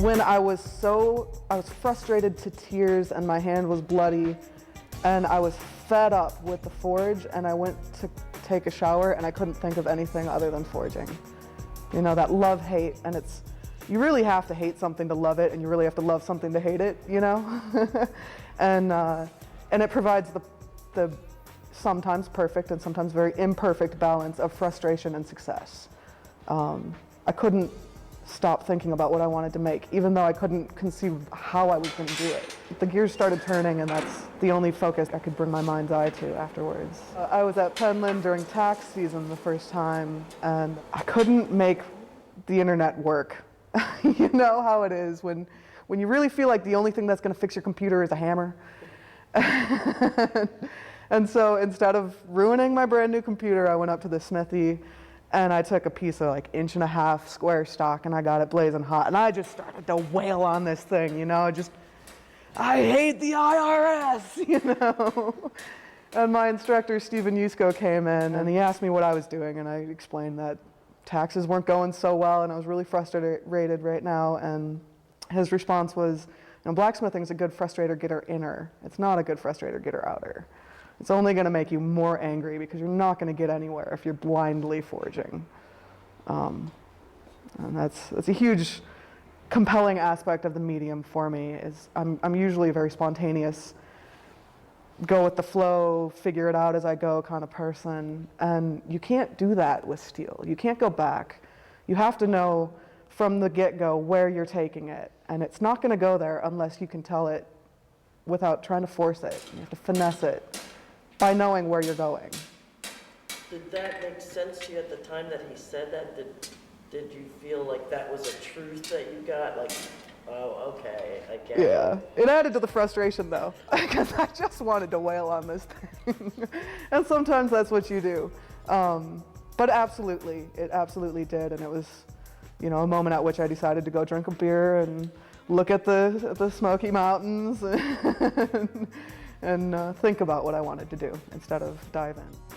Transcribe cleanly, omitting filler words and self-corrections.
when I was frustrated to tears and my hand was bloody and I was fed up with the forge, and I went to take a shower and I couldn't think of anything other than forging. You know, that love-hate, and you really have to hate something to love it, and you really have to love something to hate it, you know? And it provides the sometimes perfect and sometimes very imperfect balance of frustration and success. I couldn't stop thinking about what I wanted to make, even though I couldn't conceive how I was going to do it. The gears started turning, and that's the only focus I could bring my mind's eye to afterwards. I was at Penland during tax season the first time, and I couldn't make the internet work. You know how it is when you really feel like the only thing that's going to fix your computer is a hammer. And so instead of ruining my brand new computer, I went up to the smithy and I took a piece of like 1.5 inch square stock and I got it blazing hot, and I just started to wail on this thing, you know, I hate the IRS, you know. And my instructor, Stephen Yusko, came in and he asked me what I was doing, and I explained that taxes weren't going so well and I was really frustrated right now, and his response was, you know, blacksmithing is a good frustrator-getter inner. It's not a good frustrator-getter outer. It's only going to make you more angry because you're not going to get anywhere if you're blindly forging. And that's a huge, compelling aspect of the medium for me. Is I'm usually a very spontaneous, go with the flow, figure it out as I go kind of person. And you can't do that with steel. You can't go back. You have to know from the get-go where you're taking it. And it's not going to go there unless you can tell it without trying to force it. You have to finesse it by knowing where you're going. Did that make sense to you at the time that he said that? Did you feel like that was a truth that you got? Like, oh, okay, I get it. Yeah, it added to the frustration though, because I just wanted to wail on this thing. And sometimes that's what you do. But absolutely, it absolutely did. And it was, you know, a moment at which I decided to go drink a beer and look at the Smoky Mountains and think about what I wanted to do instead of dive in.